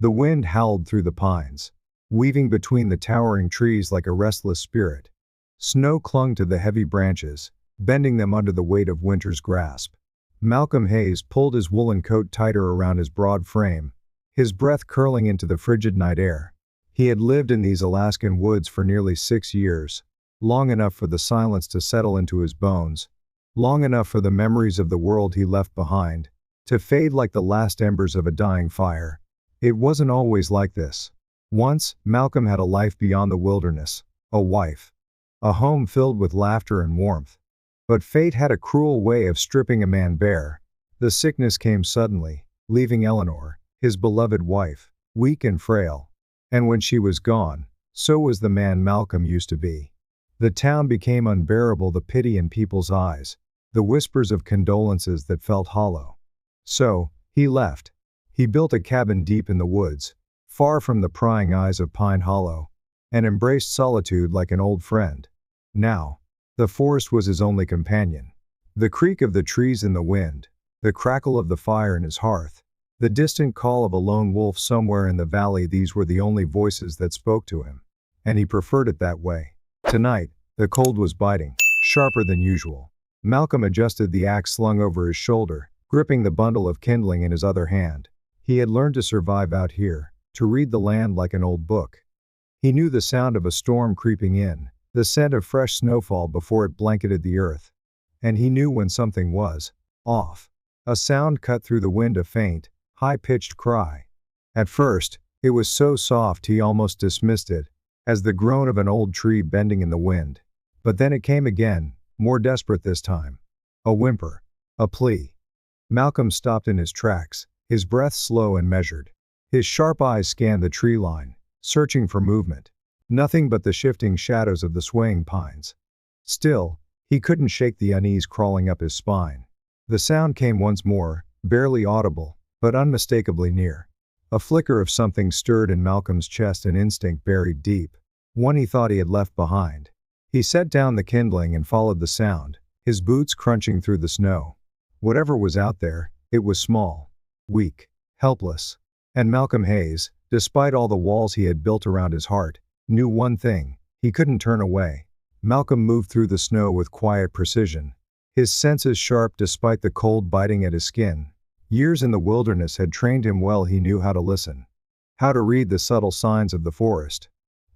The wind howled through the pines, weaving between the towering trees like a restless spirit. Snow clung to the heavy branches, bending them under the weight of winter's grasp. Malcolm Hayes pulled his woolen coat tighter around his broad frame, his breath curling into the frigid night air. He had lived in these Alaskan woods for nearly 6 years, long enough for the silence to settle into his bones, long enough for the memories of the world he left behind to fade like the last embers of a dying fire. It wasn't always like this. Once, Malcolm had a life beyond the wilderness, a wife, a home filled with laughter and warmth. But fate had a cruel way of stripping a man bare. The sickness came suddenly, leaving Eleanor, his beloved wife, weak and frail. And when she was gone, so was the man Malcolm used to be. The town became unbearable, the pity in people's eyes, the whispers of condolences that felt hollow. So, he left. He built a cabin deep in the woods, far from the prying eyes of Pine Hollow, and embraced solitude like an old friend. Now, the forest was his only companion. The creak of the trees in the wind, the crackle of the fire in his hearth, the distant call of a lone wolf somewhere in the valley, these were the only voices that spoke to him. And he preferred it that way. Tonight, the cold was biting, sharper than usual. Malcolm adjusted the axe slung over his shoulder, gripping the bundle of kindling in his other hand. He had learned to survive out here, to read the land like an old book. He knew the sound of a storm creeping in, the scent of fresh snowfall before it blanketed the earth. And he knew when something was off. A sound cut through the wind, a faint, high-pitched cry. At first, it was so soft he almost dismissed it, as the groan of an old tree bending in the wind. But then it came again, more desperate this time. A whimper. A plea. Malcolm stopped in his tracks, his breath slow and measured. His sharp eyes scanned the tree line, searching for movement. Nothing but the shifting shadows of the swaying pines. Still, he couldn't shake the unease crawling up his spine. The sound came once more, barely audible, but unmistakably near. A flicker of something stirred in Malcolm's chest, an instinct buried deep, one he thought he had left behind. He set down the kindling and followed the sound, his boots crunching through the snow. Whatever was out there, it was small, weak, helpless. And Malcolm Hayes, despite all the walls he had built around his heart, knew one thing: he couldn't turn away. Malcolm moved through the snow with quiet precision, his senses sharp despite the cold biting at his skin. Years in the wilderness had trained him well. He knew how to listen, how to read the subtle signs of the forest.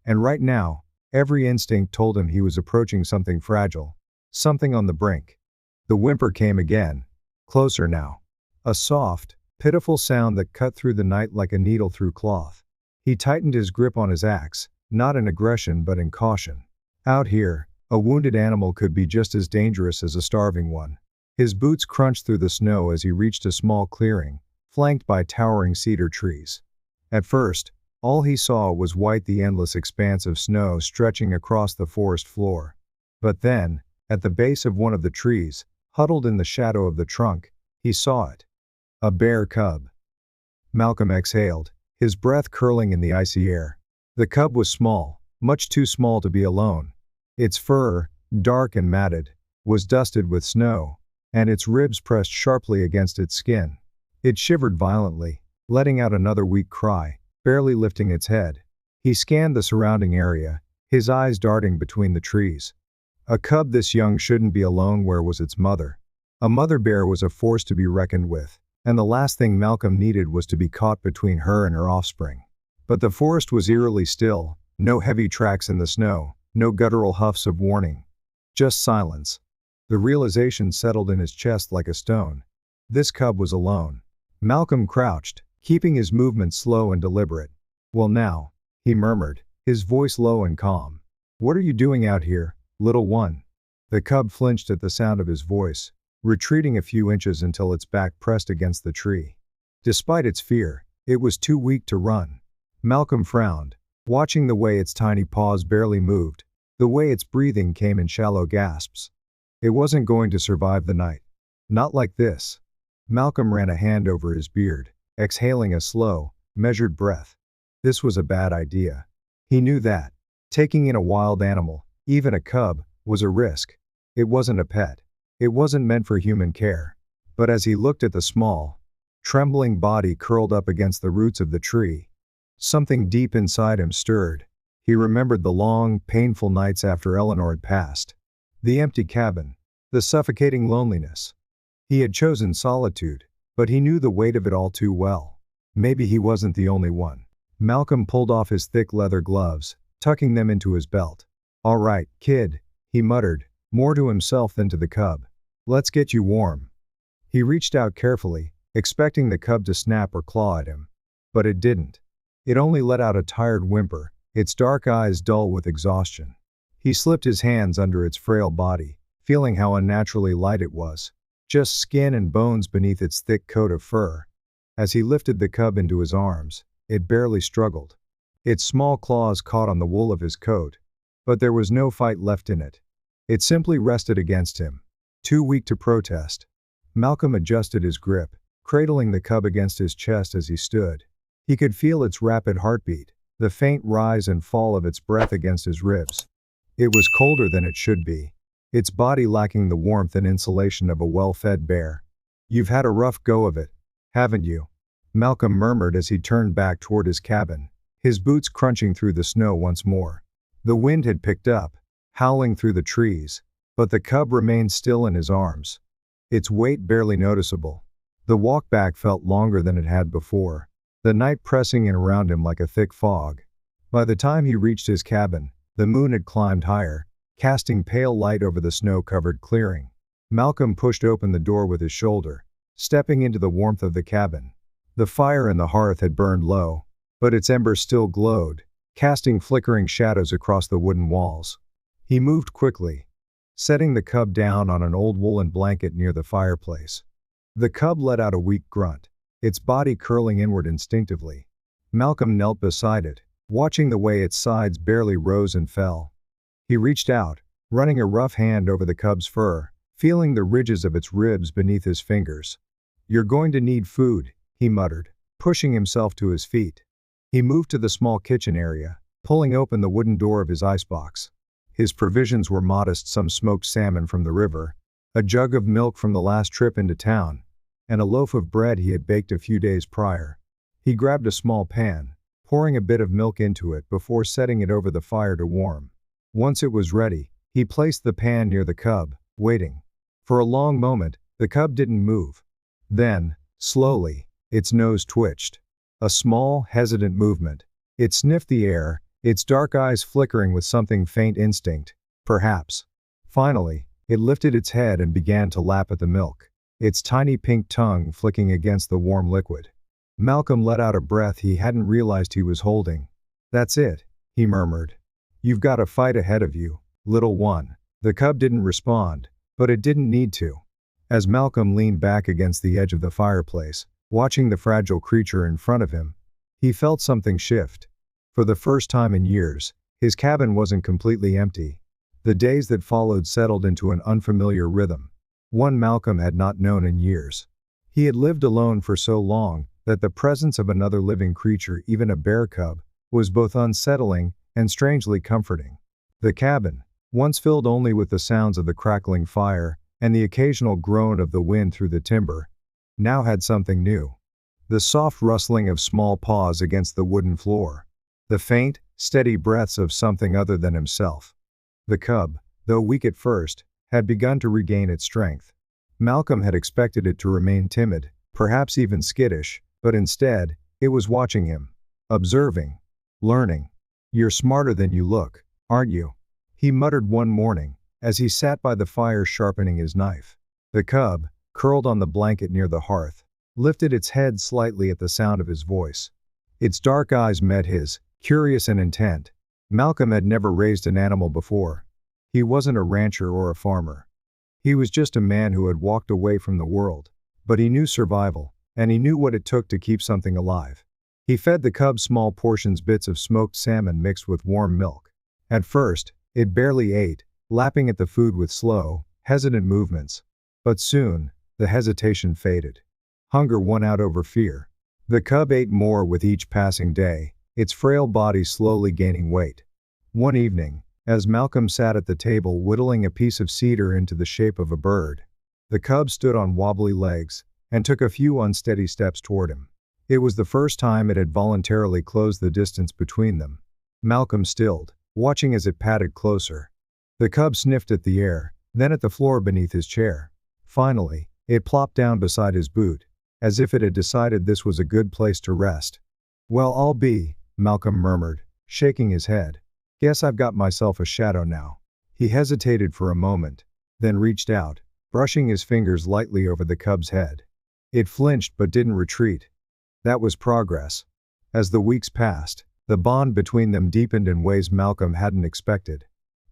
And right now, every instinct told him he was approaching something fragile, something on the brink. The whimper came again, closer now. A soft, pitiful sound that cut through the night like a needle through cloth. He tightened his grip on his axe, not in aggression but in caution. Out here, a wounded animal could be just as dangerous as a starving one. His boots crunched through the snow as he reached a small clearing, flanked by towering cedar trees. At first, all he saw was white, the endless expanse of snow stretching across the forest floor. But then, at the base of one of the trees, huddled in the shadow of the trunk, he saw it. A bear cub. Malcolm exhaled, his breath curling in the icy air. The cub was small, much too small to be alone. Its fur, dark and matted, was dusted with snow, and its ribs pressed sharply against its skin. It shivered violently, letting out another weak cry, barely lifting its head. He scanned the surrounding area, his eyes darting between the trees. A cub this young shouldn't be alone. Where was its mother? A mother bear was a force to be reckoned with, and the last thing Malcolm needed was to be caught between her and her offspring. But the forest was eerily still, no heavy tracks in the snow, no guttural huffs of warning. Just silence. The realization settled in his chest like a stone. This cub was alone. Malcolm crouched, keeping his movements slow and deliberate. "Well now," he murmured, his voice low and calm. "What are you doing out here, little one?" The cub flinched at the sound of his voice, retreating a few inches until its back pressed against the tree. Despite its fear, it was too weak to run. Malcolm frowned, watching the way its tiny paws barely moved, the way its breathing came in shallow gasps. It wasn't going to survive the night. Not like this. Malcolm ran a hand over his beard, exhaling a slow, measured breath. This was a bad idea. He knew that. Taking in a wild animal, even a cub, was a risk. It wasn't a pet. It wasn't meant for human care. But as he looked at the small, trembling body curled up against the roots of the tree, Something deep inside him stirred. He remembered the long, painful nights after Eleanor had passed. The empty cabin. The suffocating loneliness. He had chosen solitude, but he knew the weight of it all too well. Maybe he wasn't the only one. Malcolm pulled off his thick leather gloves, tucking them into his belt. "All right, kid," he muttered, more to himself than to the cub. "Let's get you warm." He reached out carefully, expecting the cub to snap or claw at him. But it didn't. It only let out a tired whimper, its dark eyes dull with exhaustion. He slipped his hands under its frail body, feeling how unnaturally light it was. Just skin and bones beneath its thick coat of fur. As he lifted the cub into his arms, it barely struggled. Its small claws caught on the wool of his coat, but there was no fight left in it. It simply rested against him, too weak to protest. Malcolm adjusted his grip, cradling the cub against his chest as he stood. He could feel its rapid heartbeat, the faint rise and fall of its breath against his ribs. It was colder than it should be, its body lacking the warmth and insulation of a well-fed bear. "You've had a rough go of it, haven't you?" Malcolm murmured as he turned back toward his cabin, his boots crunching through the snow once more. The wind had picked up, howling through the trees, but the cub remained still in his arms, its weight barely noticeable. The walk back felt longer than it had before, the night pressing in around him like a thick fog. By the time he reached his cabin, the moon had climbed higher, casting pale light over the snow-covered clearing. Malcolm pushed open the door with his shoulder, stepping into the warmth of the cabin. The fire in the hearth had burned low, but its embers still glowed, casting flickering shadows across the wooden walls. He moved quickly, setting the cub down on an old woolen blanket near the fireplace. The cub let out a weak grunt, its body curling inward instinctively. Malcolm knelt beside it, watching the way its sides barely rose and fell. He reached out, running a rough hand over the cub's fur, feeling the ridges of its ribs beneath his fingers. "You're going to need food," he muttered, pushing himself to his feet. He moved to the small kitchen area, pulling open the wooden door of his icebox. His provisions were modest: some smoked salmon from the river, a jug of milk from the last trip into town, and a loaf of bread he had baked a few days prior. He grabbed a small pan, pouring a bit of milk into it before setting it over the fire to warm. Once it was ready, he placed the pan near the cub, waiting. For a long moment, the cub didn't move. Then, slowly, its nose twitched. A small, hesitant movement. It sniffed the air, its dark eyes flickering with something faint instinct, perhaps. Finally, it lifted its head and began to lap at the milk, its tiny pink tongue flicking against the warm liquid. Malcolm let out a breath he hadn't realized he was holding. "That's it," he murmured. "You've got a fight ahead of you, little one." The cub didn't respond, but it didn't need to. As Malcolm leaned back against the edge of the fireplace, watching the fragile creature in front of him, he felt something shift. For the first time in years, his cabin wasn't completely empty. The days that followed settled into an unfamiliar rhythm, one Malcolm had not known in years. He had lived alone for so long that the presence of another living creature, even a bear cub, was both unsettling and strangely comforting. The cabin, once filled only with the sounds of the crackling fire and the occasional groan of the wind through the timber, now had something new. The soft rustling of small paws against the wooden floor. The faint, steady breaths of something other than himself. The cub, though weak at first, had begun to regain its strength. Malcolm had expected it to remain timid, perhaps even skittish, but instead, it was watching him. Observing. Learning. "You're smarter than you look, aren't you?" he muttered one morning, as he sat by the fire sharpening his knife. The cub, curled on the blanket near the hearth, lifted its head slightly at the sound of his voice. Its dark eyes met his, curious and intent. Malcolm had never raised an animal before. He wasn't a rancher or a farmer. He was just a man who had walked away from the world, but he knew survival, and he knew what it took to keep something alive. He fed the cub small portions, bits of smoked salmon mixed with warm milk. At first, it barely ate, lapping at the food with slow, hesitant movements. But soon, the hesitation faded. Hunger won out over fear. The cub ate more with each passing day, its frail body slowly gaining weight. One evening, as Malcolm sat at the table whittling a piece of cedar into the shape of a bird, the cub stood on wobbly legs and took a few unsteady steps toward him. It was the first time it had voluntarily closed the distance between them. Malcolm stilled, watching as it padded closer. The cub sniffed at the air, then at the floor beneath his chair. Finally, it plopped down beside his boot, as if it had decided this was a good place to rest. "Well, I'll be," Malcolm murmured, shaking his head. "Guess I've got myself a shadow now." He hesitated for a moment, then reached out, brushing his fingers lightly over the cub's head. It flinched but didn't retreat. That was progress. As the weeks passed, the bond between them deepened in ways Malcolm hadn't expected.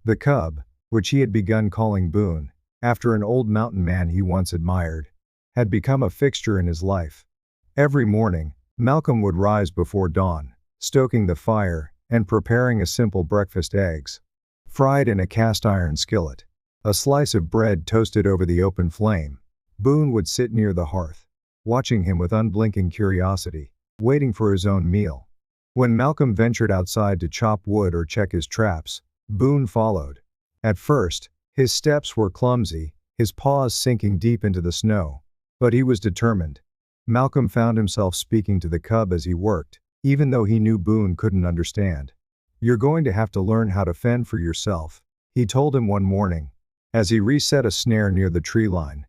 The cub, which he had begun calling Boone, after an old mountain man he once admired, had become a fixture in his life. Every morning, Malcolm would rise before dawn, stoking the fire and preparing a simple breakfast: eggs fried in a cast-iron skillet, a slice of bread toasted over the open flame. Boone would sit near the hearth, watching him with unblinking curiosity, waiting for his own meal. When Malcolm ventured outside to chop wood or check his traps, Boone followed. At first, his steps were clumsy, his paws sinking deep into the snow, but he was determined. Malcolm found himself speaking to the cub as he worked, even though he knew Boone couldn't understand. "You're going to have to learn how to fend for yourself," he told him one morning, as he reset a snare near the tree line.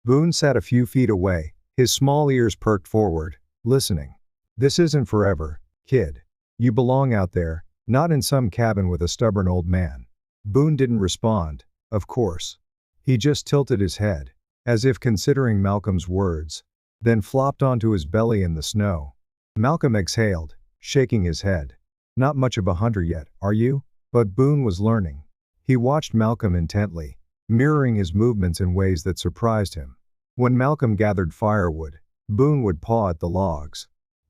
Boone sat a few feet away, his small ears perked forward, listening. "This isn't forever, kid. You belong out there, not in some cabin with a stubborn old man." Boone didn't respond, of course. He just tilted his head, as if considering Malcolm's words, then flopped onto his belly in the snow. Malcolm exhaled, shaking his head. "Not much of a hunter yet, are you?" But Boone was learning. He watched Malcolm intently, mirroring his movements in ways that surprised him. When Malcolm gathered firewood, Boone would paw at the logs.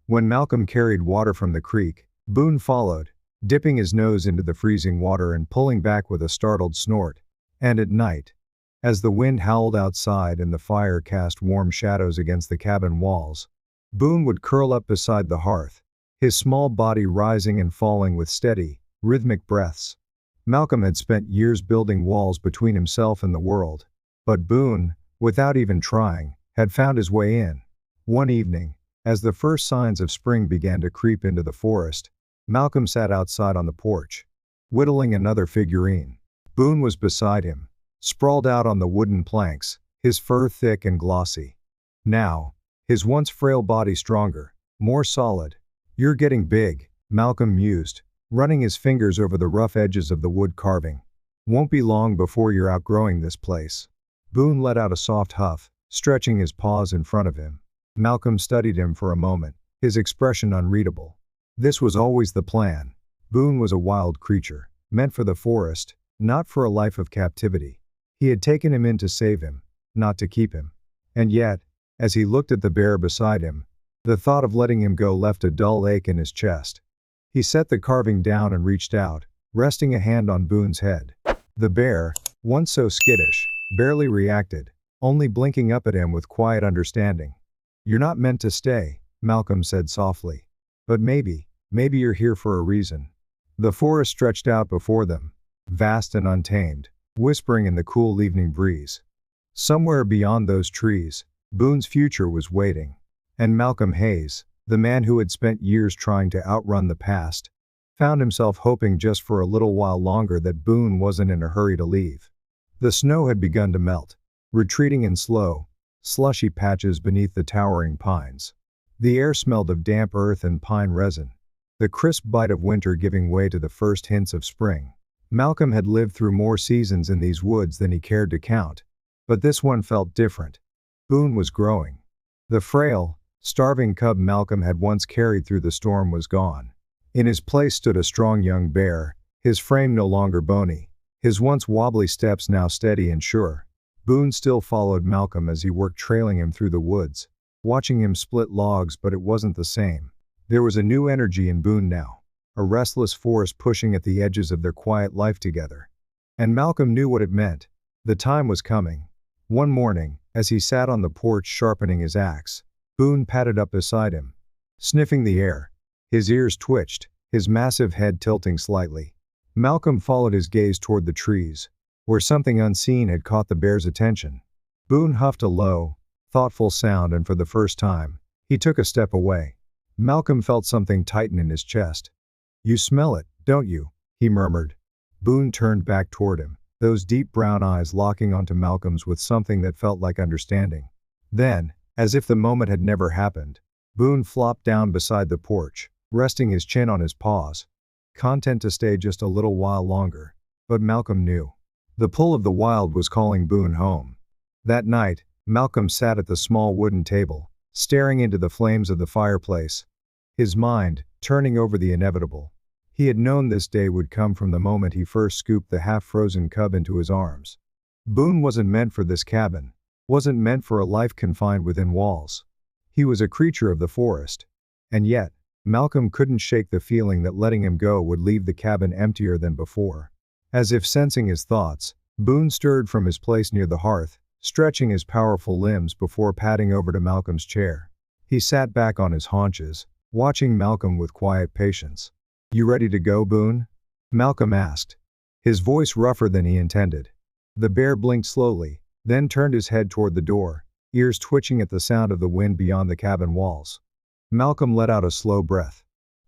When Malcolm carried water from the creek, Boone followed, dipping his nose into the freezing water and pulling back with a startled snort. And at night, as the wind howled outside and the fire cast warm shadows against the cabin walls, Boone would curl up beside the hearth, his small body rising and falling with steady, rhythmic breaths. Malcolm had spent years building walls between himself and the world, but Boone, without even trying, had found his way in. One evening, as the first signs of spring began to creep into the forest, Malcolm sat outside on the porch, whittling another figurine. Boone was beside him, sprawled out on the wooden planks, his fur thick and glossy. Now, his once frail body stronger, more solid. "You're getting big," Malcolm mused, running his fingers over the rough edges of the wood carving. "Won't be long before you're outgrowing this place." Boone let out a soft huff, stretching his paws in front of him. Malcolm studied him for a moment, his expression unreadable. This was always the plan. Boone was a wild creature, meant for the forest, not for a life of captivity. He had taken him in to save him, not to keep him. And yet, as he looked at the bear beside him, the thought of letting him go left a dull ache in his chest. He set the carving down and reached out, resting a hand on Boone's head. The bear, once so skittish, barely reacted, only blinking up at him with quiet understanding. "You're not meant to stay," Malcolm said softly. "But maybe you're here for a reason." The forest stretched out before them, vast and untamed, whispering in the cool evening breeze. Somewhere beyond those trees, Boone's future was waiting. And Malcolm Hayes, the man who had spent years trying to outrun the past, found himself hoping just for a little while longer that Boone wasn't in a hurry to leave. The snow had begun to melt, retreating in slow, slushy patches beneath the towering pines. The air smelled of damp earth and pine resin, the crisp bite of winter giving way to the first hints of spring. Malcolm had lived through more seasons in these woods than he cared to count, but this one felt different. Boone was growing. The frail, starving cub Malcolm had once carried through the storm was gone. In his place stood a strong young bear, his frame no longer bony, his once wobbly steps now steady and sure. Boone still followed Malcolm as he worked, trailing him through the woods, watching him split logs, but it wasn't the same. There was a new energy in Boone now, a restless force pushing at the edges of their quiet life together. And Malcolm knew what it meant. The time was coming. One morning, as he sat on the porch sharpening his axe, Boone padded up beside him, sniffing the air. His ears twitched, his massive head tilting slightly. Malcolm followed his gaze toward the trees, where something unseen had caught the bear's attention. Boone huffed a low, thoughtful sound, and for the first time, He took a step away. Malcolm felt something tighten in his chest. "You smell it, don't you?" he murmured. Boone turned back toward him, those deep brown eyes locking onto Malcolm's with something that felt like understanding. Then, as if the moment had never happened, Boone flopped down beside the porch, resting his chin on his paws, content to stay just a little while longer. But Malcolm knew. The pull of the wild was calling Boone home. That night, Malcolm sat at the small wooden table, staring into the flames of the fireplace, his mind turning over the inevitable. He had known this day would come from the moment he first scooped the half-frozen cub into his arms. Boone wasn't meant for this cabin, wasn't meant for a life confined within walls. He was a creature of the forest. And yet, Malcolm couldn't shake the feeling that letting him go would leave the cabin emptier than before. As if sensing his thoughts, Boone stirred from his place near the hearth, stretching his powerful limbs before padding over to Malcolm's chair. He sat back on his haunches, watching Malcolm with quiet patience. "You ready to go, Boone?" Malcolm asked, his voice rougher than he intended. The bear blinked slowly, then turned his head toward the door, ears twitching at the sound of the wind beyond the cabin walls. Malcolm let out a slow breath.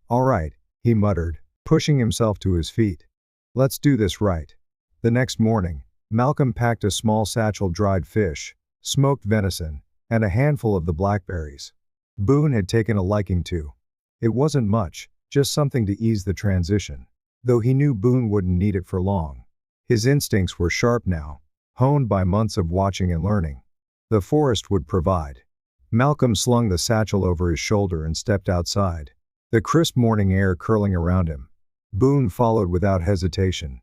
"All right," he muttered, pushing himself to his feet. "Let's do this right." The next morning, Malcolm packed a small satchel dried fish, smoked venison, and a handful of the blackberries Boone had taken a liking to. It wasn't much, just something to ease the transition, though he knew Boone wouldn't need it for long. His instincts were sharp now, honed by months of watching and learning. The forest would provide. Malcolm slung the satchel over his shoulder and stepped outside, the crisp morning air curling around him. Boone followed without hesitation,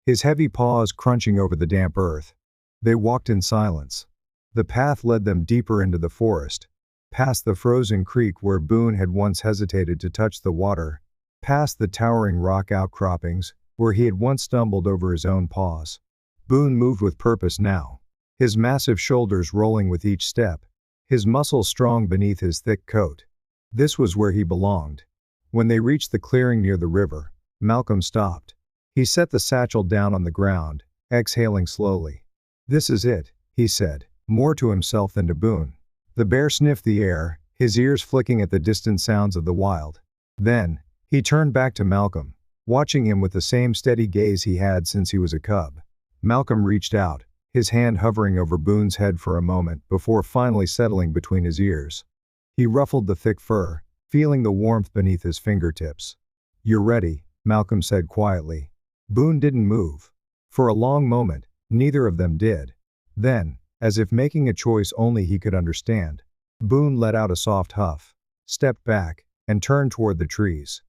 his heavy paws crunching over the damp earth. They walked in silence. The path led them deeper into the forest, past the frozen creek where Boone had once hesitated to touch the water, past the towering rock outcroppings where he had once stumbled over his own paws. Boone moved with purpose now, his massive shoulders rolling with each step, his muscles strong beneath his thick coat. This was where he belonged. When they reached the clearing near the river, Malcolm stopped. He set the satchel down on the ground, exhaling slowly. "This is it," he said, more to himself than to Boone. The bear sniffed the air, his ears flicking at the distant sounds of the wild. Then, he turned back to Malcolm, watching him with the same steady gaze he had since he was a cub. Malcolm reached out, his hand hovering over Boone's head for a moment before finally settling between his ears. He ruffled the thick fur, feeling the warmth beneath his fingertips. "You're ready," Malcolm said quietly. Boone didn't move. For a long moment, neither of them did. Then, as if making a choice only he could understand, Boone let out a soft huff, stepped back, and turned toward the trees.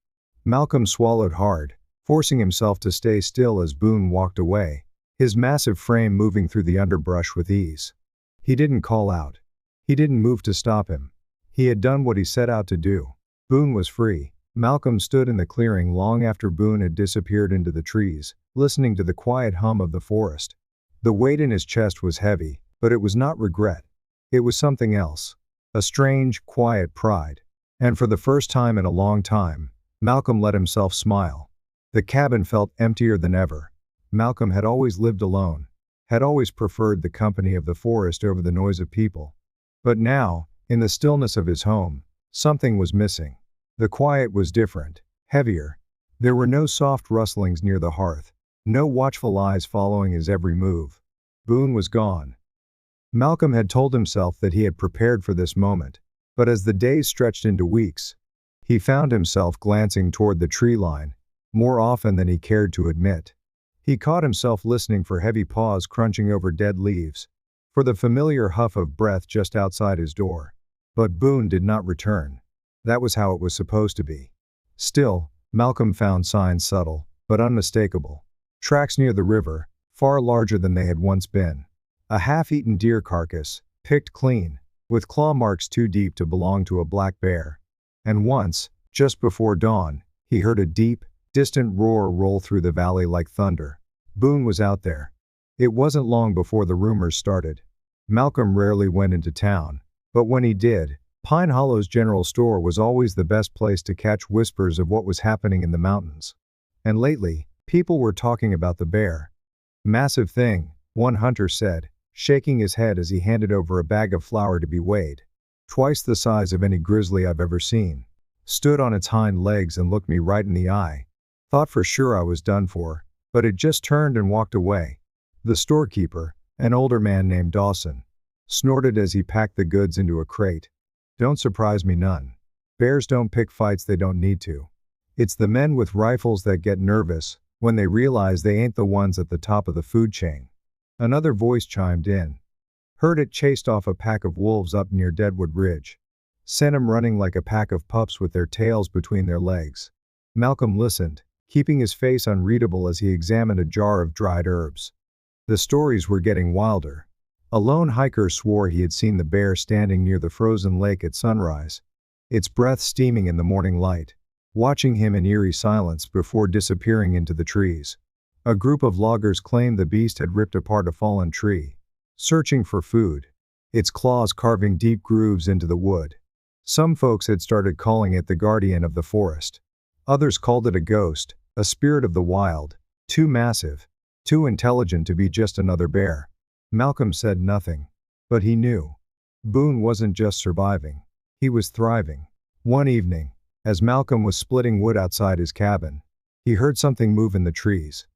Malcolm swallowed hard, forcing himself to stay still as Boone walked away, his massive frame moving through the underbrush with ease. He didn't call out. He didn't move to stop him. He had done what he set out to do. Boone was free. Malcolm stood in the clearing long after Boone had disappeared into the trees, listening to the quiet hum of the forest. The weight in his chest was heavy, but it was not regret. It was something else. A strange, quiet pride. And for the first time in a long time, Malcolm let himself smile. The cabin felt emptier than ever. Malcolm had always lived alone, had always preferred the company of the forest over the noise of people. But now, in the stillness of his home, something was missing. The quiet was different, heavier. There were no soft rustlings near the hearth, no watchful eyes following his every move. Boone was gone. Malcolm had told himself that he had prepared for this moment, but as the days stretched into weeks, he found himself glancing toward the tree line, more often than he cared to admit. He caught himself listening for heavy paws crunching over dead leaves, for the familiar huff of breath just outside his door. But Boone did not return. That was how it was supposed to be. Still, Malcolm found signs subtle, but unmistakable. Tracks near the river, far larger than they had once been. A half-eaten deer carcass, picked clean, with claw marks too deep to belong to a black bear. And once, just before dawn, he heard a deep, distant roar roll through the valley like thunder. Boone was out there. It wasn't long before the rumors started. Malcolm rarely went into town, but when he did, Pine Hollow's general store was always the best place to catch whispers of what was happening in the mountains. And lately, people were talking about the bear. "Massive thing," one hunter said, shaking his head as he handed over a bag of flour to be weighed. twice the size of any grizzly I've ever seen. Stood on its hind legs and looked me right in the eye. Thought for sure I was done for, but it just turned and walked away. The storekeeper, an older man named Dawson, snorted as he packed the goods into a crate. Don't surprise me none. Bears don't pick fights they don't need to. It's the men with rifles that get nervous when they realize they ain't the ones at the top of the food chain. Another voice chimed in. Heard it chased off a pack of wolves up near Deadwood Ridge. Sent 'em running like a pack of pups with their tails between their legs. Malcolm listened, keeping his face unreadable as he examined a jar of dried herbs. The stories were getting wilder. A lone hiker swore he had seen the bear standing near the frozen lake at sunrise, its breath steaming in the morning light, watching him in eerie silence before disappearing into the trees. A group of loggers claimed the beast had ripped apart a fallen tree, searching for food, its claws carving deep grooves into the wood. Some folks had started calling it the guardian of the forest. Others called it a ghost, a spirit of the wild, too massive, too intelligent to be just another bear. Malcolm said nothing, but he knew. Boone wasn't just surviving, he was thriving. One evening, as Malcolm was splitting wood outside his cabin, he heard something move in the trees.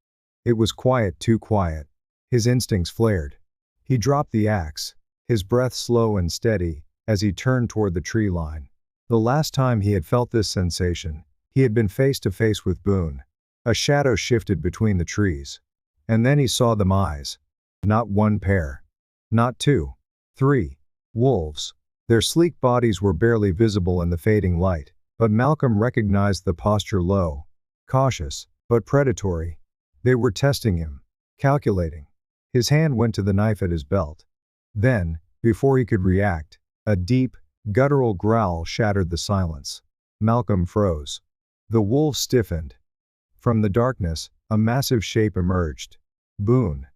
It was quiet, too quiet. His instincts flared. He dropped the axe, his breath slow and steady, as he turned toward the tree line. The last time he had felt this sensation, he had been face to face with Boone. A shadow shifted between the trees. And then he saw them eyes. Not one pair. Not two. Three. Wolves. Their sleek bodies were barely visible in the fading light, but Malcolm recognized the posture low, cautious, but predatory. They were testing him, calculating. His hand went to the knife at his belt. Then, before he could react, a deep, guttural growl shattered the silence. Malcolm froze. The wolves stiffened. From the darkness, a massive shape emerged. Boone.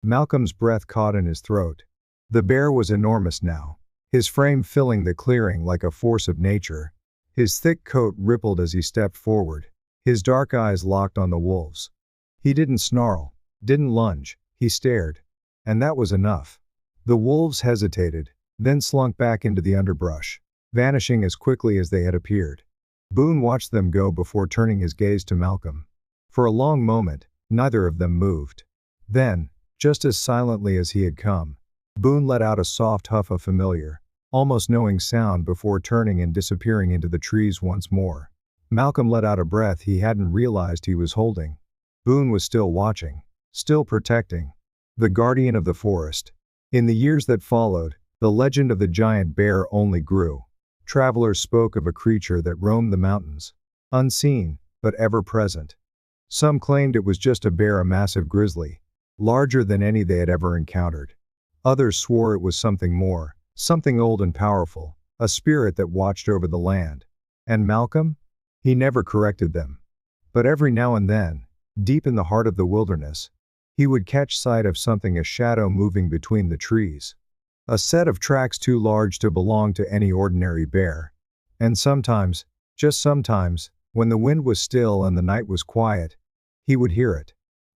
Malcolm's breath caught in his throat. The bear was enormous now, his frame filling the clearing like a force of nature. His thick coat rippled as he stepped forward, his dark eyes locked on the wolves. He didn't snarl, didn't lunge, he stared. And that was enough. The wolves hesitated, then slunk back into the underbrush, vanishing as quickly as they had appeared. Boone watched them go before turning his gaze to Malcolm. For a long moment, neither of them moved. Then, just as silently as he had come, Boone let out a soft huff of familiar, almost knowing sound before turning and disappearing into the trees once more. Malcolm let out a breath he hadn't realized he was holding. Boone was still watching, still protecting. The guardian of the forest. In the years that followed, the legend of the giant bear only grew. Travelers spoke of a creature that roamed the mountains, unseen, but ever present. Some claimed it was just a bear, a massive grizzly, larger than any they had ever encountered. Others swore it was something more, something old and powerful, a spirit that watched over the land. And Malcolm? He never corrected them. But every now and then, deep in the heart of the wilderness, he would catch sight of something, a shadow moving between the trees. A set of tracks too large to belong to any ordinary bear. And sometimes, just sometimes, when the wind was still and the night was quiet, he would hear it.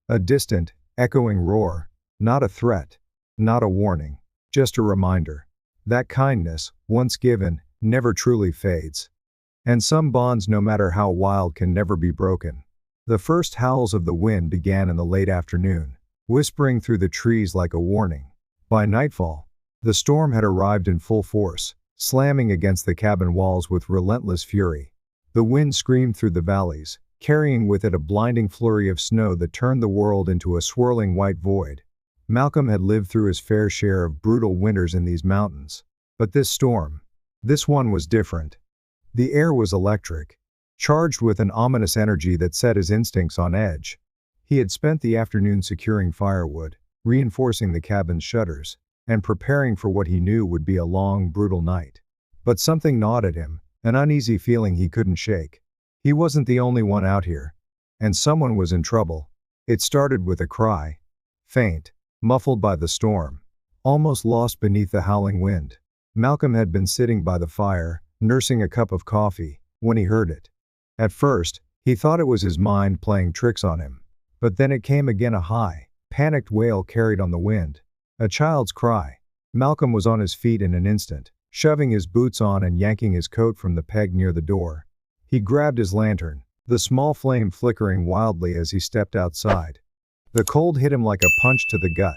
A distant, echoing roar, not a threat, not a warning, just a reminder that kindness, once given, never truly fades. And some bonds, no matter how wild, can never be broken. The first howls of the wind began in the late afternoon, whispering through the trees like a warning. By nightfall, the storm had arrived in full force, slamming against the cabin walls with relentless fury. The wind screamed through the valleys, carrying with it a blinding flurry of snow that turned the world into a swirling white void. Malcolm had lived through his fair share of brutal winters in these mountains. But this storm, this one was different. The air was electric, charged with an ominous energy that set his instincts on edge. He had spent the afternoon securing firewood, reinforcing the cabin's shutters, and preparing for what he knew would be a long, brutal night. But something gnawed at him, an uneasy feeling he couldn't shake. He wasn't the only one out here, and someone was in trouble. It started with a cry, faint, muffled by the storm, almost lost beneath the howling wind. Malcolm had been sitting by the fire, nursing a cup of coffee, when he heard it. At first, he thought it was his mind playing tricks on him. But then it came again, a high, panicked wail carried on the wind. A child's cry. Malcolm was on his feet in an instant, shoving his boots on and yanking his coat from the peg near the door. He grabbed his lantern, the small flame flickering wildly as he stepped outside. The cold hit him like a punch to the gut.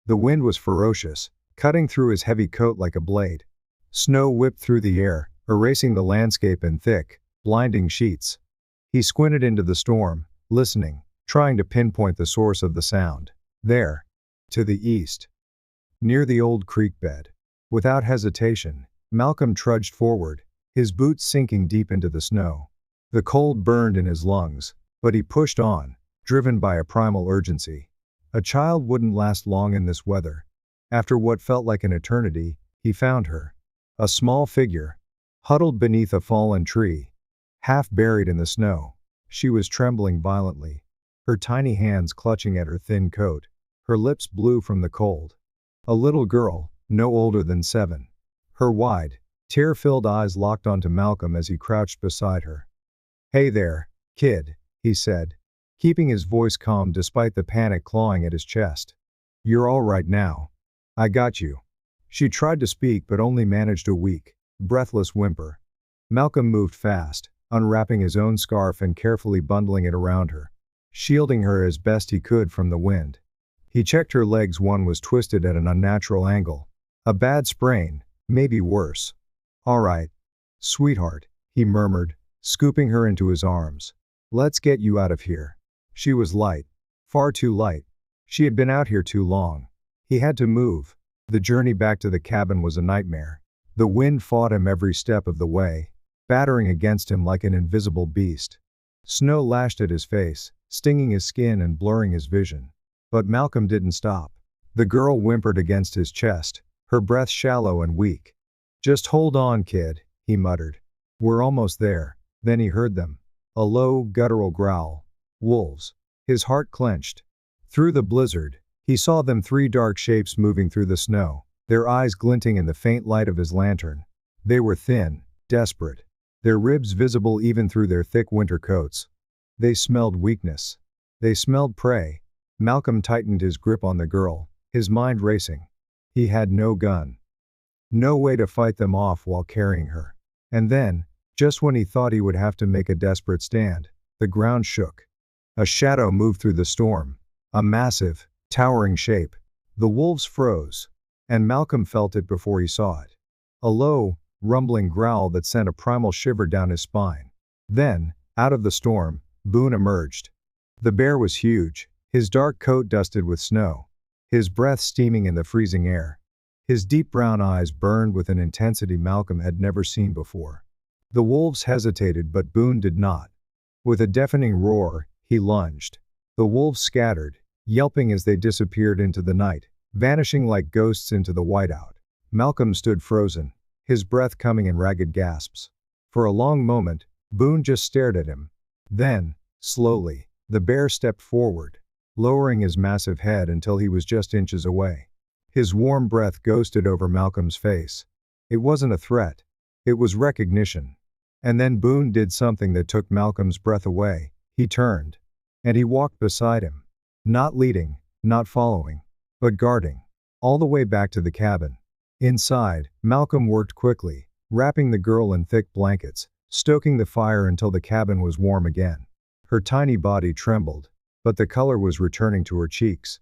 The wind was ferocious, cutting through his heavy coat like a blade. Snow whipped through the air, erasing the landscape in thick, blinding sheets. He squinted into the storm, listening, trying to pinpoint the source of the sound. There, to the east, near the old creek bed. Without hesitation, Malcolm trudged forward, his boots sinking deep into the snow. The cold burned in his lungs, but he pushed on, driven by a primal urgency. A child wouldn't last long in this weather. After what felt like an eternity, he found her. A small figure, huddled beneath a fallen tree, half buried in the snow. She was trembling violently, her tiny hands clutching at her thin coat, her lips blue from the cold. A little girl, no older than 7. Her wide, tear-filled eyes locked onto Malcolm as he crouched beside her. "Hey there, kid," he said, keeping his voice calm despite the panic clawing at his chest. "You're all right now. I got you." She tried to speak but only managed a weak, breathless whimper. Malcolm moved fast, unwrapping his own scarf and carefully bundling it around her, shielding her as best he could from the wind. He checked her legs. One was twisted at an unnatural angle. A bad sprain, maybe worse. "All right, sweetheart," he murmured, scooping her into his arms. "Let's get you out of here." She was light, far too light. She had been out here too long. He had to move. The journey back to the cabin was a nightmare. The wind fought him every step of the way, battering against him like an invisible beast. Snow lashed at his face, stinging his skin and blurring his vision. But Malcolm didn't stop. The girl whimpered against his chest, her breath shallow and weak. "Just hold on, kid," he muttered. "We're almost there." Then he heard them. A low, guttural growl. Wolves. His heart clenched. Through the blizzard, he saw them, 3 dark shapes moving through the snow, their eyes glinting in the faint light of his lantern. They were thin, desperate, their ribs visible even through their thick winter coats. They smelled weakness. They smelled prey. Malcolm tightened his grip on the girl, his mind racing. He had no gun. No way to fight them off while carrying her. And then, just when he thought he would have to make a desperate stand, the ground shook. A shadow moved through the storm. A massive, towering shape. The wolves froze. And Malcolm felt it before he saw it. A low, rumbling growl that sent a primal shiver down his spine. Then, out of the storm, Boone emerged. The bear was huge, his dark coat dusted with snow, his breath steaming in the freezing air. His deep brown eyes burned with an intensity Malcolm had never seen before. The wolves hesitated, but Boone did not. With a deafening roar, he lunged. The wolves scattered, yelping as they disappeared into the night, vanishing like ghosts into the whiteout. Malcolm stood frozen, his breath coming in ragged gasps. For a long moment, Boone just stared at him. Then, slowly, the bear stepped forward, lowering his massive head until he was just inches away. His warm breath ghosted over Malcolm's face. It wasn't a threat. It was recognition. And then Boone did something that took Malcolm's breath away. He turned. And he walked beside him. Not leading, not following, but guarding. All the way back to the cabin. Inside, Malcolm worked quickly, wrapping the girl in thick blankets, stoking the fire until the cabin was warm again. Her tiny body trembled, but the color was returning to her cheeks.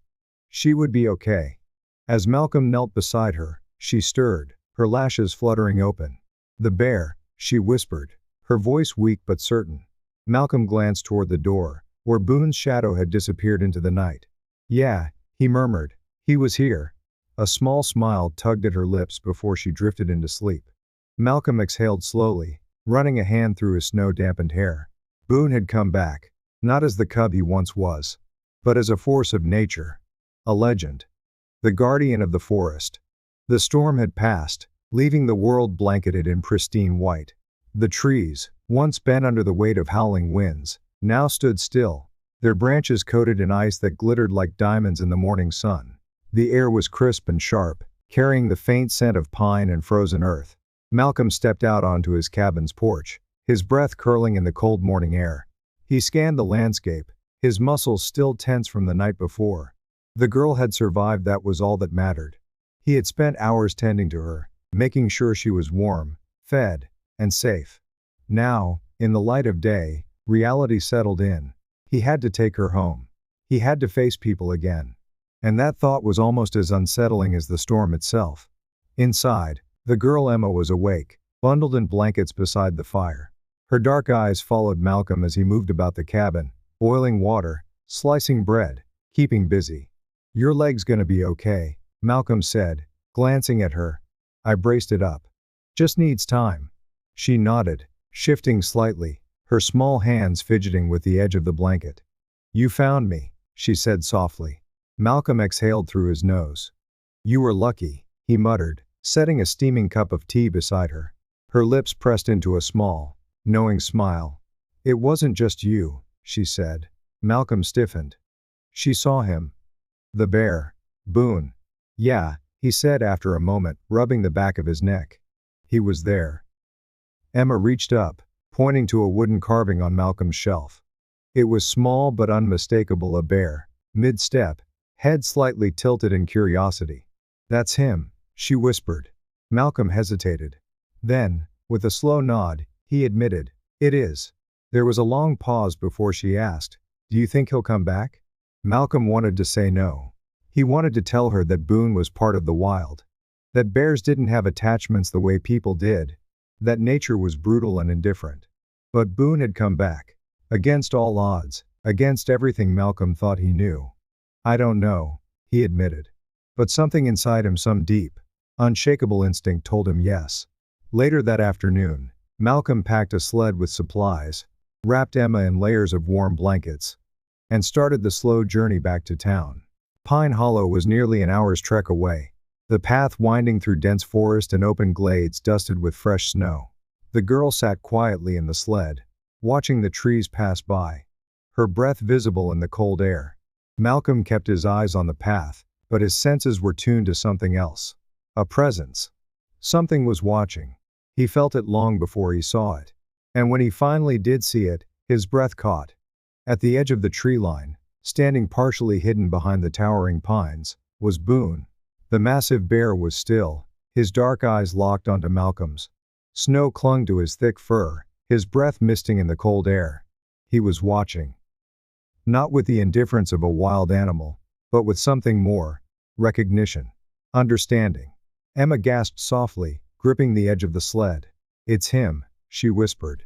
She would be okay. As Malcolm knelt beside her, she stirred, her lashes fluttering open. "The bear," she whispered, her voice weak but certain. Malcolm glanced toward the door, where Boone's shadow had disappeared into the night. "Yeah," he murmured. "He was here." A small smile tugged at her lips before she drifted into sleep. Malcolm exhaled slowly, running a hand through his snow-dampened hair. Boone had come back, not as the cub he once was, but as a force of nature. A legend. The guardian of the forest. The storm had passed, leaving the world blanketed in pristine white. The trees, once bent under the weight of howling winds, now stood still, their branches coated in ice that glittered like diamonds in the morning sun. The air was crisp and sharp, carrying the faint scent of pine and frozen earth. Malcolm stepped out onto his cabin's porch, his breath curling in the cold morning air. He scanned the landscape, his muscles still tense from the night before. The girl had survived, that was all that mattered. He had spent hours tending to her, making sure she was warm, fed, and safe. Now, in the light of day, reality settled in. He had to take her home. He had to face people again. And that thought was almost as unsettling as the storm itself. Inside, the girl Emma was awake, bundled in blankets beside the fire. Her dark eyes followed Malcolm as he moved about the cabin, boiling water, slicing bread, keeping busy. "Your leg's gonna be okay," Malcolm said, glancing at her. "I braced it up. Just needs time." She nodded, shifting slightly, her small hands fidgeting with the edge of the blanket. "You found me," she said softly. Malcolm exhaled through his nose. "You were lucky," he muttered, setting a steaming cup of tea beside her. Her lips pressed into a small, knowing smile. "It wasn't just you," she said. Malcolm stiffened. She saw him. "The bear. Boone." "Yeah," he said after a moment, rubbing the back of his neck. "He was there." Emma reached up, pointing to a wooden carving on Malcolm's shelf. It was small but unmistakable, a bear, mid-step, head slightly tilted in curiosity. "That's him," she whispered. Malcolm hesitated. Then, with a slow nod, he admitted, "It is." There was a long pause before she asked, "Do you think he'll come back?" Malcolm wanted to say no. He wanted to tell her that Boone was part of the wild. That bears didn't have attachments the way people did. That nature was brutal and indifferent. But Boone had come back. Against all odds, against everything Malcolm thought he knew. "I don't know," he admitted. But something inside him, some deep, unshakable instinct told him yes. Later that afternoon, Malcolm packed a sled with supplies, wrapped Emma in layers of warm blankets, and started the slow journey back to town. Pine Hollow was nearly an hour's trek away, the path winding through dense forest and open glades dusted with fresh snow. The girl sat quietly in the sled, watching the trees pass by, her breath visible in the cold air. Malcolm kept his eyes on the path, but his senses were tuned to something else. A presence. Something was watching. He felt it long before he saw it. And when he finally did see it, his breath caught. At the edge of the tree line, standing partially hidden behind the towering pines, was Boone. The massive bear was still, his dark eyes locked onto Malcolm's. Snow clung to his thick fur, his breath misting in the cold air. He was watching. Not with the indifference of a wild animal, but with something more: recognition. Understanding. Emma gasped softly, gripping the edge of the sled. "It's him," she whispered.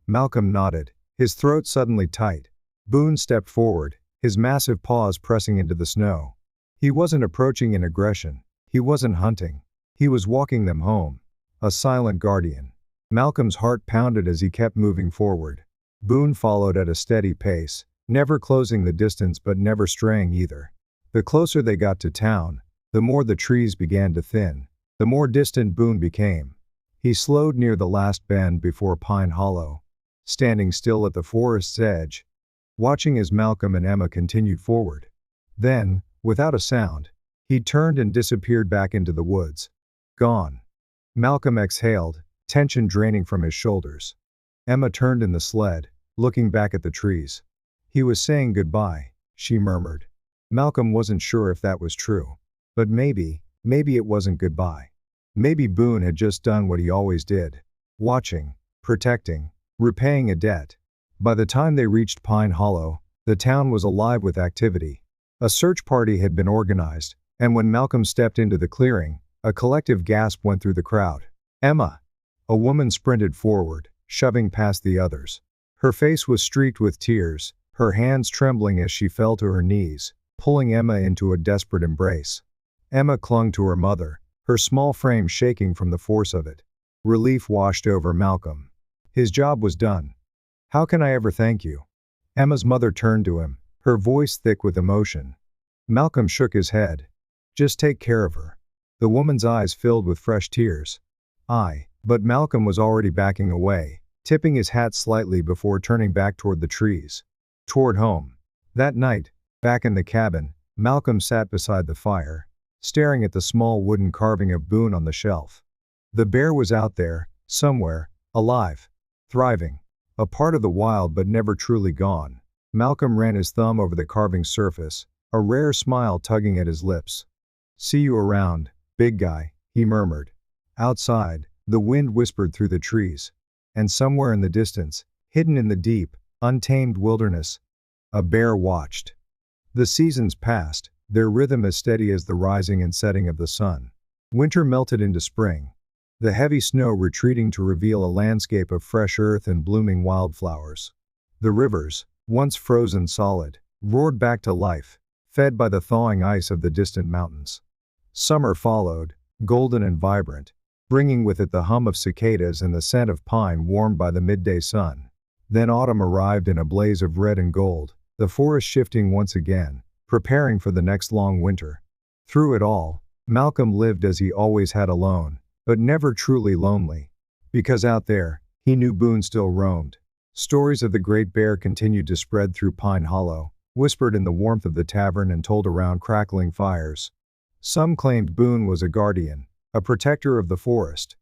Malcolm nodded, his throat suddenly tight. Boone stepped forward, his massive paws pressing into the snow. He wasn't approaching in aggression. He wasn't hunting. He was walking them home. A silent guardian. Malcolm's heart pounded as he kept moving forward. Boone followed at a steady pace, never closing the distance but never straying either. The closer they got to town, the more the trees began to thin, the more distant Boone became. He slowed near the last bend before Pine Hollow, standing still at the forest's edge, watching as Malcolm and Emma continued forward. Then, without a sound, he turned and disappeared back into the woods. Gone. Malcolm exhaled, tension draining from his shoulders. Emma turned in the sled, looking back at the trees. "He was saying goodbye," she murmured. Malcolm wasn't sure if that was true. But maybe it wasn't goodbye. Maybe Boone had just done what he always did. Watching, protecting, repaying a debt. By the time they reached Pine Hollow, the town was alive with activity. A search party had been organized, and when Malcolm stepped into the clearing, a collective gasp went through the crowd. "Emma!" A woman sprinted forward, shoving past the others. Her face was streaked with tears, her hands trembling as she fell to her knees, pulling Emma into a desperate embrace. Emma clung to her mother, her small frame shaking from the force of it. Relief washed over Malcolm. His job was done. "How can I ever thank you?" Emma's mother turned to him, her voice thick with emotion. Malcolm shook his head. "Just take care of her." The woman's eyes filled with fresh tears. But Malcolm was already backing away, tipping his hat slightly before turning back toward the trees. Toward home. That night, back in the cabin, Malcolm sat beside the fire, staring at the small wooden carving of Boone on the shelf. The bear was out there, somewhere, alive, thriving, a part of the wild but never truly gone. Malcolm ran his thumb over the carving's surface, a rare smile tugging at his lips. "See you around, big guy," he murmured. Outside, the wind whispered through the trees. And somewhere in the distance, hidden in the deep, untamed wilderness, a bear watched. The seasons passed, their rhythm as steady as the rising and setting of the sun. Winter melted into spring, the heavy snow retreating to reveal a landscape of fresh earth and blooming wildflowers. The rivers, once frozen solid, roared back to life, fed by the thawing ice of the distant mountains. Summer followed, golden and vibrant, bringing with it the hum of cicadas and the scent of pine warmed by the midday sun. Then autumn arrived in a blaze of red and gold, the forest shifting once again, preparing for the next long winter. Through it all, Malcolm lived as he always had, alone, but never truly lonely. Because out there, he knew Boone still roamed. Stories of the Great Bear continued to spread through Pine Hollow, whispered in the warmth of the tavern and told around crackling fires. Some claimed Boone was a guardian, a protector of the forest.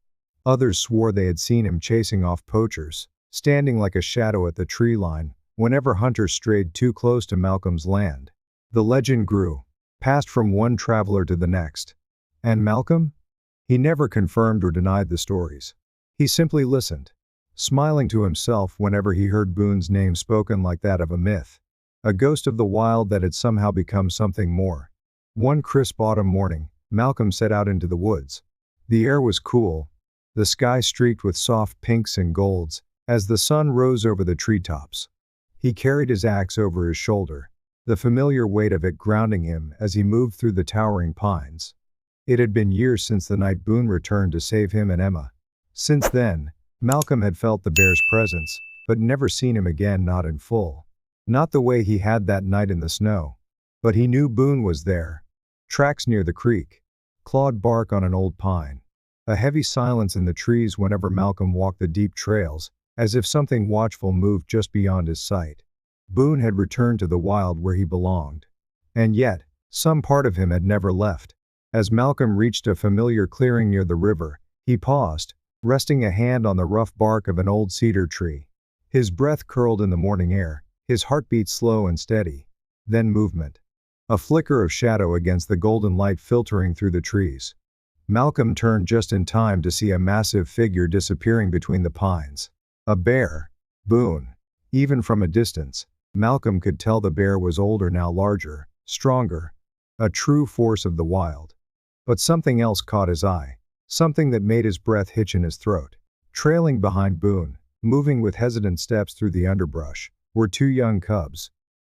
Others swore they had seen him chasing off poachers, standing like a shadow at the tree line, whenever hunters strayed too close to Malcolm's land. The legend grew, passed from one traveler to the next. And Malcolm? He never confirmed or denied the stories. He simply listened, smiling to himself whenever he heard Boone's name spoken like that of a myth, a ghost of the wild that had somehow become something more. One crisp autumn morning, Malcolm set out into the woods. The air was cool, the sky streaked with soft pinks and golds, as the sun rose over the treetops. He carried his axe over his shoulder, the familiar weight of it grounding him as he moved through the towering pines. It had been years since the night Boone returned to save him and Emma. Since then, Malcolm had felt the bear's presence, but never seen him again, not in full. Not the way he had that night in the snow. But he knew Boone was there. Tracks near the creek, clawed bark on an old pine, a heavy silence in the trees whenever Malcolm walked the deep trails, as if something watchful moved just beyond his sight. Boone had returned to the wild where he belonged. And yet, some part of him had never left. As Malcolm reached a familiar clearing near the river, he paused, resting a hand on the rough bark of an old cedar tree. His breath curled in the morning air, his heartbeat slow and steady. Then movement. A flicker of shadow against the golden light filtering through the trees. Malcolm turned just in time to see a massive figure disappearing between the pines. A bear. Boone. Even from a distance, Malcolm could tell the bear was older, now larger, stronger. A true force of the wild. But something else caught his eye. Something that made his breath hitch in his throat. Trailing behind Boone, moving with hesitant steps through the underbrush, were two young cubs.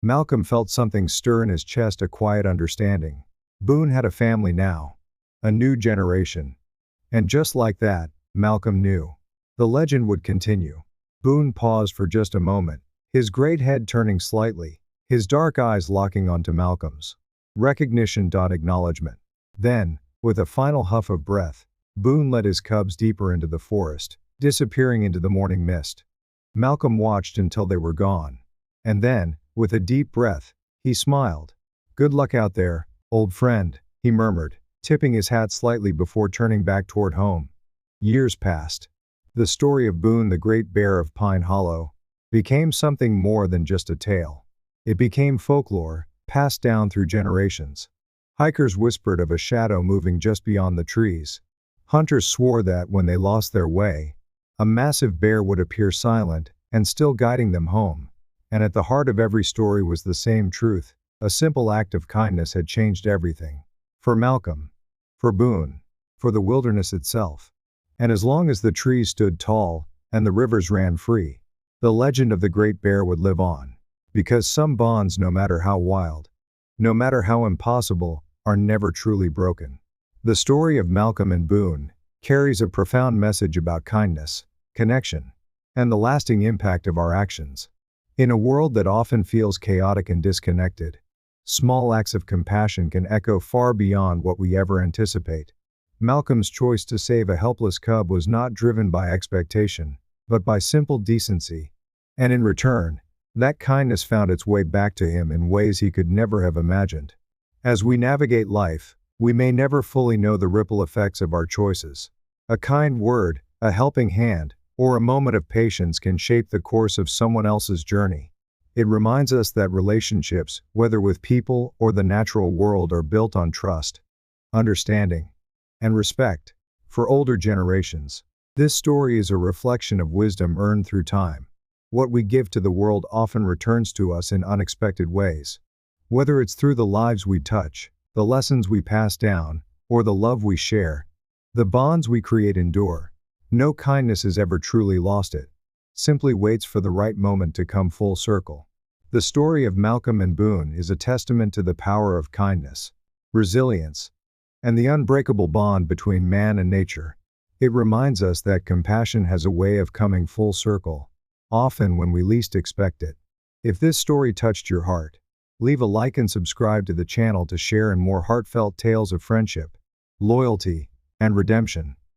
Malcolm felt something stir in his chest, a quiet understanding. Boone had a family now. A new generation. And just like that, Malcolm knew. The legend would continue. Boone paused for just a moment, his great head turning slightly, his dark eyes locking onto Malcolm's. Recognition. Acknowledgement. Then, with a final huff of breath, Boone led his cubs deeper into the forest, disappearing into the morning mist. Malcolm watched until they were gone. And then, with a deep breath, he smiled. "Good luck out there, old friend," he murmured, tipping his hat slightly before turning back toward home. Years passed. The story of Boone, the Great Bear of Pine Hollow, became something more than just a tale. It became folklore, passed down through generations. Hikers whispered of a shadow moving just beyond the trees. Hunters swore that when they lost their way, a massive bear would appear silent and still guiding them home. And at the heart of every story was the same truth: a simple act of kindness had changed everything. For Malcolm, for Boone, for the wilderness itself. And as long as the trees stood tall and the rivers ran free, the legend of the Great Bear would live on. Because some bonds, no matter how wild, no matter how impossible, are never truly broken. The story of Malcolm and Boone carries a profound message about kindness, connection, and the lasting impact of our actions. In a world that often feels chaotic and disconnected, small acts of compassion can echo far beyond what we ever anticipate. Malcolm's choice to save a helpless cub was not driven by expectation, but by simple decency. And in return, that kindness found its way back to him in ways he could never have imagined. As we navigate life, we may never fully know the ripple effects of our choices. A kind word, a helping hand, or a moment of patience can shape the course of someone else's journey. It reminds us that relationships, whether with people or the natural world, are built on trust, understanding, and respect. For older generations, this story is a reflection of wisdom earned through time. What we give to the world often returns to us in unexpected ways. Whether it's through the lives we touch, the lessons we pass down, or the love we share, the bonds we create endure. No kindness is ever truly lost, it simply waits for the right moment to come full circle. The story of Malcolm and Boone is a testament to the power of kindness, resilience, and the unbreakable bond between man and nature. It reminds us that compassion has a way of coming full circle, often when we least expect it. If this story touched your heart, leave a like and subscribe to the channel to share in more heartfelt tales of friendship, loyalty, and redemption.